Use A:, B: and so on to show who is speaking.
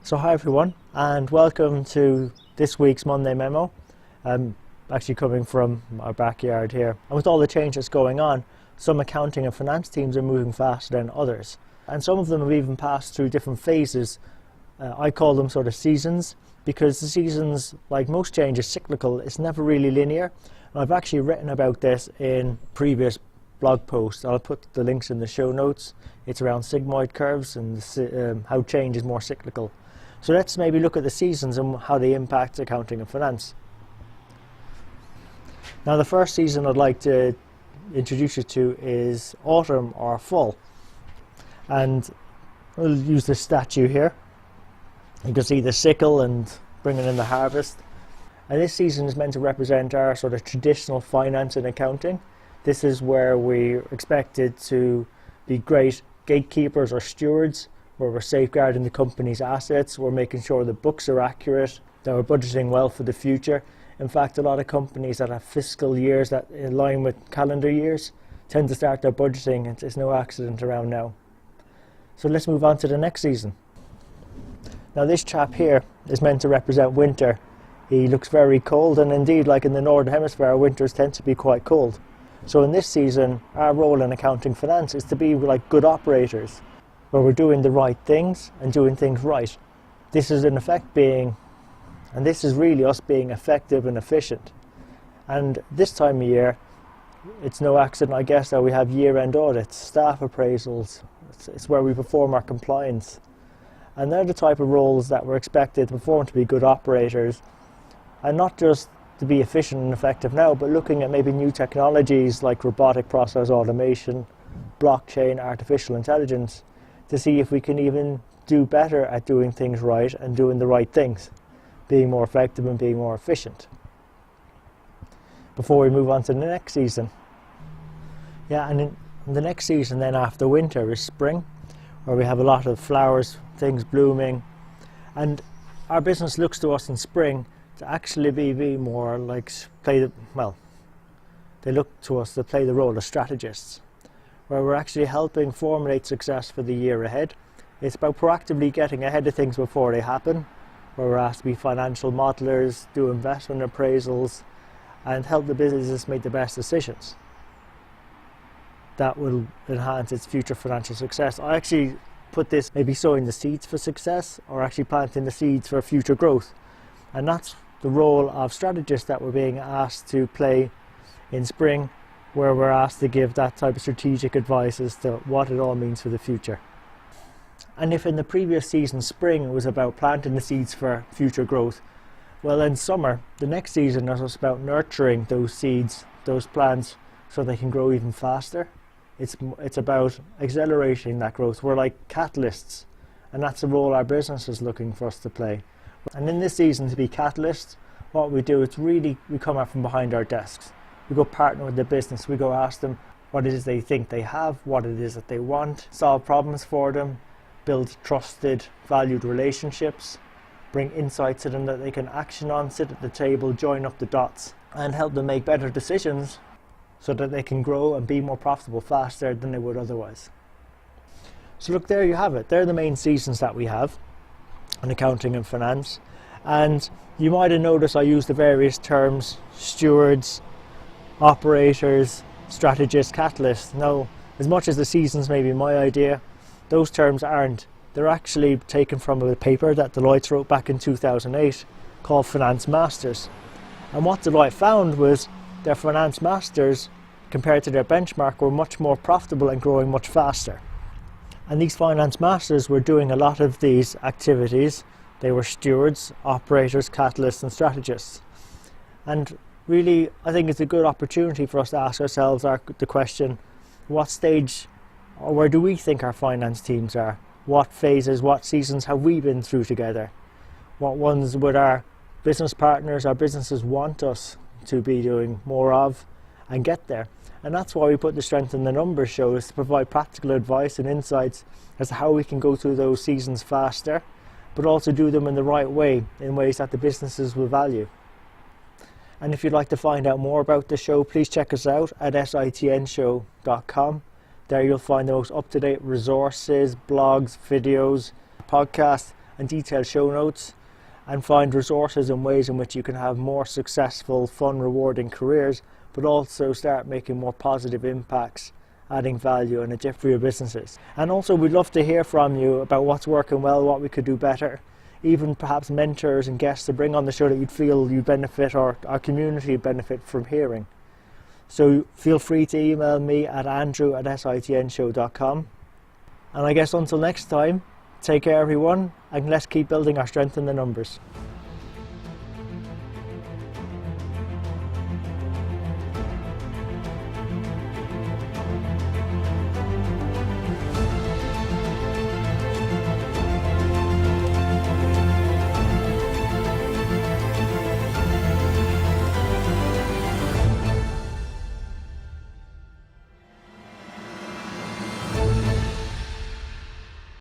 A: So hi everyone, and welcome to this week's Monday Memo. I'm actually coming from our backyard here. And with all the changes going on, some accounting and finance teams are moving faster than others. And some of them have even passed through different phases. I call them sort of seasons, because the seasons, like most change, is cyclical. It's never really linear. And I've actually written about this in previous blog posts. I'll put the links in the show notes. It's around sigmoid curves and how change is more cyclical. So let's maybe look at the seasons and how they impact accounting and finance. Now the first season I'd like to introduce you to is autumn or fall. And we'll use this statue here. You can see the sickle and bringing in the harvest. And this season is meant to represent our sort of traditional finance and accounting. This is where we're expected to be great gatekeepers or stewards, where we're safeguarding the company's assets, we're making sure the books are accurate, that we're budgeting well for the future. In fact, a lot of companies that have fiscal years that align with calendar years tend to start their budgeting, and there's no accident around now. So let's move on to the next season. Now this chap here is meant to represent winter. He looks very cold, and indeed, like in the Northern Hemisphere, our winters tend to be quite cold. So in this season, our role in accounting finance is to be like good operators, where we're doing the right things and doing things right. This is in effect this is really us being effective and efficient. And this time of year, it's no accident, I guess, that we have year-end audits, staff appraisals. It's where we perform our compliance. And they're the type of roles that we're expected to perform to be good operators, and not just to be efficient and effective now, but looking at maybe new technologies like robotic process automation, blockchain, artificial intelligence, to see if we can even do better at doing things right and doing the right things, being more effective and being more efficient. Before we move on to the next season. And in the next season then after winter is spring, where we have a lot of flowers, things blooming, and our business looks to us in spring to actually be more like they look to us to play the role of strategists, where we're actually helping formulate success for the year ahead. It's about proactively getting ahead of things before they happen, where we're asked to be financial modelers, do investment appraisals, and help the business make the best decisions that will enhance its future financial success. I actually put this maybe sowing the seeds for success, or actually planting the seeds for future growth. And that's the role of strategists that we're being asked to play in spring, where we're asked to give that type of strategic advice as to what it all means for the future. And if in the previous season, spring, it was about planting the seeds for future growth, well in summer, the next season is about nurturing those seeds, those plants, so they can grow even faster. It's about accelerating that growth. We're like catalysts, and that's the role our business is looking for us to play. And in this season, to be catalysts, what we do, we come out from behind our desks. We go partner with the business. We go ask them what it is they think they have, what it is that they want, solve problems for them, build trusted, valued relationships, bring insights to them that they can action on, sit at the table, join up the dots, and help them make better decisions so that they can grow and be more profitable faster than they would otherwise. So look, there you have it. They're the main seasons that we have in accounting and finance. And you might have noticed I use the various terms: stewards, operators, strategists, catalysts. Now, as much as the seasons may be my idea, those terms aren't. They're actually taken from a paper that Deloitte wrote back in 2008 called Finance Masters. And what Deloitte found was their finance masters, compared to their benchmark, were much more profitable and growing much faster. And these finance masters were doing a lot of these activities. They were stewards, operators, catalysts, and strategists. And really, I think it's a good opportunity for us to ask ourselves the question, what stage or where do we think our finance teams are? What phases, what seasons have we been through together? What ones would our business partners, our businesses want us to be doing more of and get there? And that's why we put the Strength in the Numbers show, is to provide practical advice and insights as to how we can go through those seasons faster, but also do them in the right way, in ways that the businesses will value. And if you'd like to find out more about the show, please check us out at sitnshow.com. There you'll find the most up-to-date resources, blogs, videos, podcasts, and detailed show notes, and find resources and ways in which you can have more successful, fun, rewarding careers, but also start making more positive impacts, adding value and a tip for your businesses. And also we'd love to hear from you about what's working well, what we could do better, even perhaps mentors and guests to bring on the show that you'd feel you benefit or our community benefit from hearing. So feel free to email me at andrew@sitnshow.com. And I guess until next time, take care everyone, and let's keep building our strength in the numbers.